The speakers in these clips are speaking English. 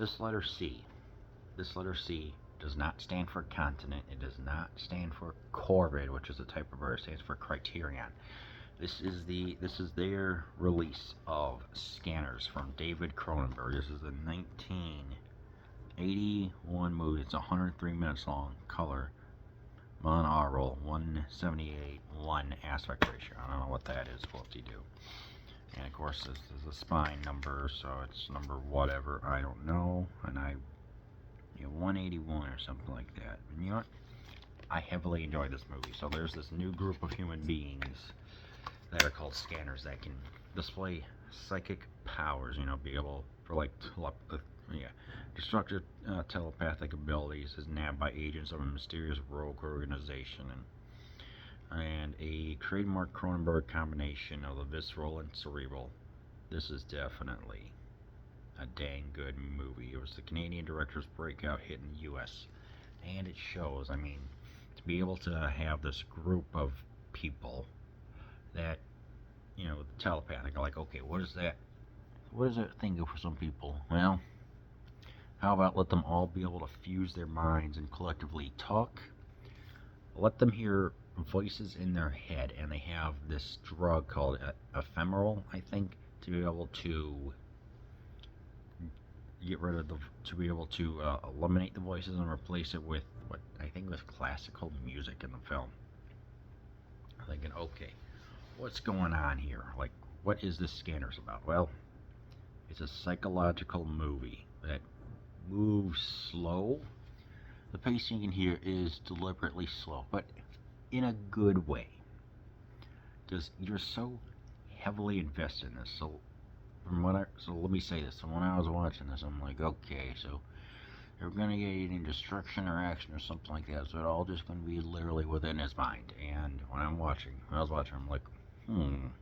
This letter C. This letter C does not stand for continent. It does not stand for Corvid, which is a type of bird. It stands for Criterion. This is their release of Scanners from David Cronenberg. This is the 1981 movie. It's 103 minutes long. Color monaural 178:1 aspect ratio. I don't know what that is. Whoop-de-doo. And of course, this is a spine number, so it's number whatever. I don't know. And 181 or something like that. And you know what? I heavily enjoyed this movie. So there's this new group of human beings that are called scanners that can display psychic powers. Be able for like destructive telepathic abilities is nabbed by agents of a mysterious rogue organization, and a trademark Cronenberg combination of the visceral and cerebral. This is definitely a dang good movie. It was the Canadian director's breakout hit in the U.S. and it shows. I mean, to be able to have this group of people that telepathic are like, okay, what is that thing for some people? Well, how about let them all be able to fuse their minds and collectively talk? Let them hear voices in their head, and they have this drug called ephemeral, I think, to be able to eliminate the voices and replace it with what I think was classical music in the film. I'm thinking, okay, what's going on here? Like, what is this Scanners about? Well, it's a psychological movie that moves slow. The pacing in here is deliberately slow, but in a good way, because you're so heavily invested in this. So let me say this. So when I was watching this, I'm like, okay, so you're gonna get any destruction or action or something like that. So it's all just gonna be literally within his mind. And when I was watching, I'm like, I'm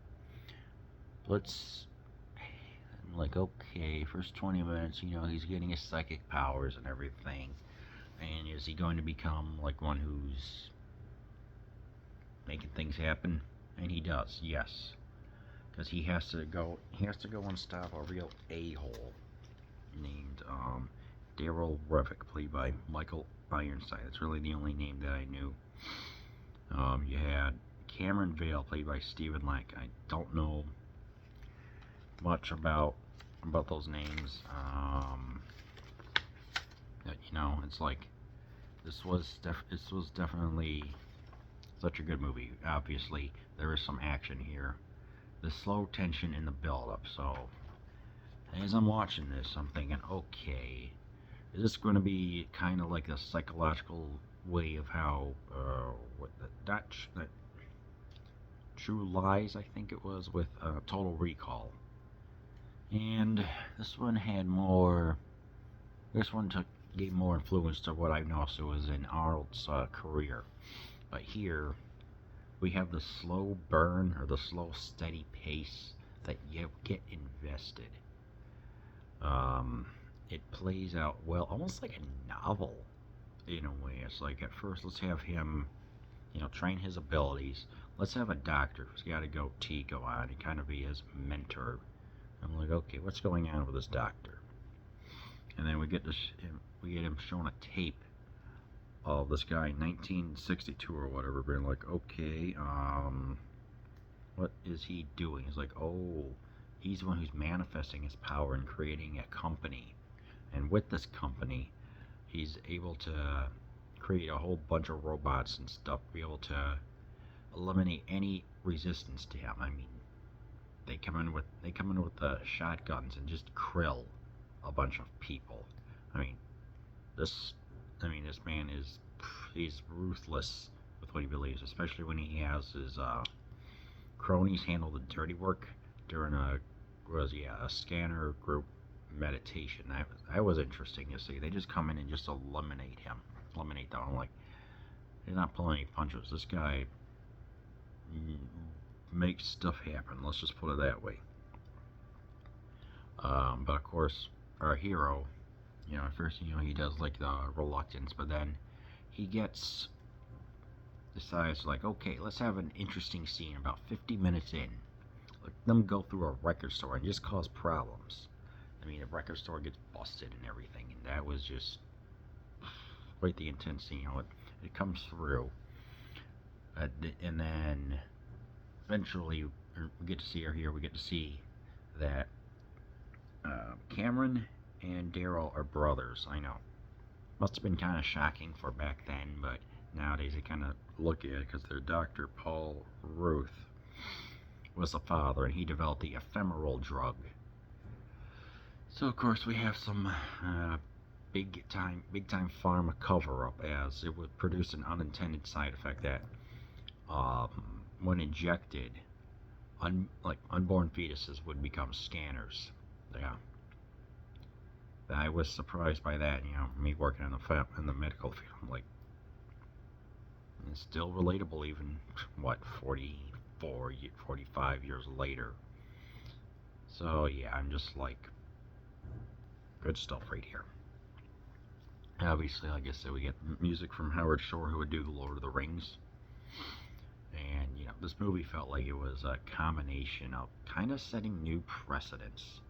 like, okay, first 20 minutes, he's getting his psychic powers and everything. And is he going to become like one who's making things happen? And he does, yes. Because he has to go and stop a real a-hole named Daryl Revick, played by Michael Ironside. That's really the only name that I knew. You had Cameron Vale, played by Stephen Lack. I don't know much about those names. It's like this was definitely such a good movie. Obviously, there is some action here. The slow tension in the build-up. So, as I'm watching this, I'm thinking, okay, is this going to be kind of like a psychological way of how that True Lies, I think it was, with Total Recall. And this one gave more influence to what I noticed was in Arnold's career. But here, we have the slow burn, or the slow steady pace that you get invested. It plays out well, almost like a novel in a way. It's like, at first, let's have him, train his abilities. Let's have a doctor who's got a goatee go on and kind of be his mentor. I'm like, okay, what's going on with this doctor? And then we get him showing a tape of this guy in 1962 or whatever, being like, okay, what is he doing? He's like, oh, he's the one who's manifesting his power and creating a company. And with this company, he's able to create a whole bunch of robots and stuff, be able to eliminate any resistance to him. I mean, they come in with the shotguns and just krill a bunch of people. This man he's ruthless with what he believes, especially when he has his cronies handle the dirty work during a scanner group meditation. That was interesting to see. They just come in and just eliminate them. I'm like, he's not pulling any punches. This guy makes stuff happen. Let's just put it that way. But of course, our hero, at first, he does like the reluctance, but then he decides like, okay, let's have an interesting scene. About 50 minutes in, let them go through a record store and just cause problems. I mean, record store gets busted and everything, and that was just quite the intensity. It comes through, and then eventually we get to see her here. We get to see that Cameron and Daryl are brothers. I know, must have been kind of shocking for back then, but nowadays they kind of look at it because their doctor, Paul Ruth, was the father, and he developed the ephemeral drug. So of course we have some big time pharma cover up, as it would produce an unintended side effect that, when injected, unborn fetuses would become scanners. Yeah, I was surprised by that. Me working in the medical field, I'm like, it's still relatable even 45 years later. So yeah, I'm just like, good stuff right here. Obviously, like I said, we get music from Howard Shore, who would do The Lord of the Rings. And this movie felt like it was a combination of kind of setting new precedents.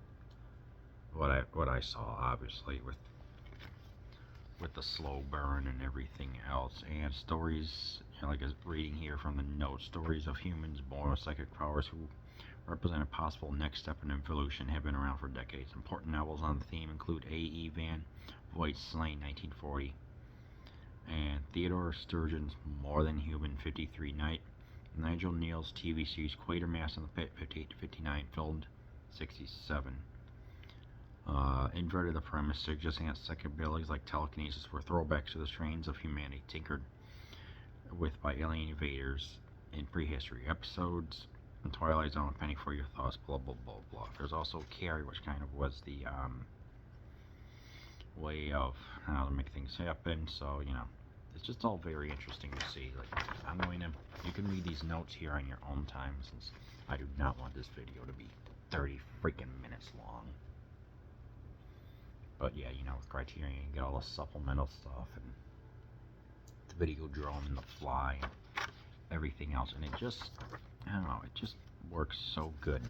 What I saw, obviously, with the slow burn and everything else, and stories, like I was reading here from the notes, stories of humans born with psychic powers who represent a possible next step in evolution have been around for decades. Important novels on the theme include A.E. Van Voigt's Slain, 1940, and Theodore Sturgeon's More Than Human, 53, Nigel Neal's TV series Quatermass in the Pit, 58 to 59, filmed 67. Inverted the premise, suggesting that second abilities like telekinesis were throwbacks to the strains of humanity tinkered with by alien invaders in prehistory. Episodes in Twilight Zone, Penny for Your Thoughts, blah blah blah blah. There's also Carrie, which kind of was the way of how to make things happen. So it's just all very interesting to see. Like, you can read these notes here on your own time, since I do not want this video to be 30 freaking minutes long. But yeah, with Criterion, you get all the supplemental stuff and the video drone and the fly and everything else, and it just, I don't know, it just works so good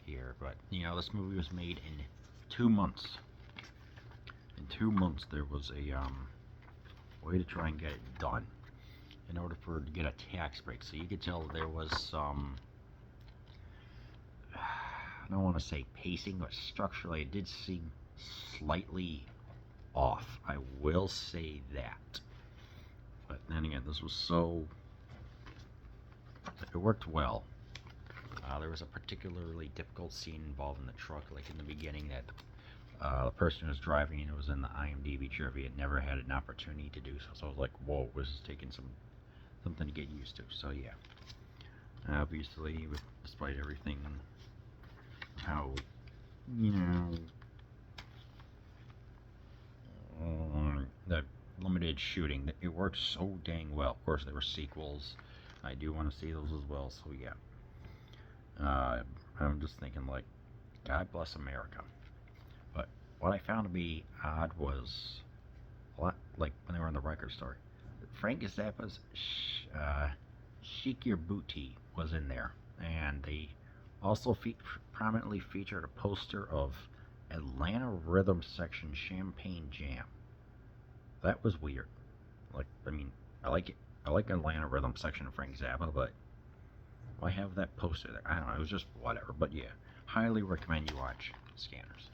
here. But this movie was made in 2 months. In 2 months, there was a way to try and get it done in order to get a tax break. So you could tell there was some, I don't want to say pacing, but structurally it did seem slightly off. I will say that. But then again, this was it worked well. There was a particularly difficult scene involved in the truck, like in the beginning, that the person who was driving, and it was in the IMDb trivia, had never had an opportunity to do so. So I was like, whoa, this is taking something to get used to. So yeah, obviously, despite everything, how the limited shooting, it worked so dang well. Of course, there were sequels. I do want to see those as well. So yeah, I'm just thinking, like, God bless America. But what I found to be odd was, like when they were in the record store, Frank Zappa's Chic Your Booty was in there, and they also prominently featured a poster of Atlanta Rhythm Section Champagne Jam. That was weird. Like, I like it. I like Atlanta Rhythm Section of Frank Zappa, but why have that poster there? I don't know. It was just whatever. But yeah, highly recommend you watch Scanners.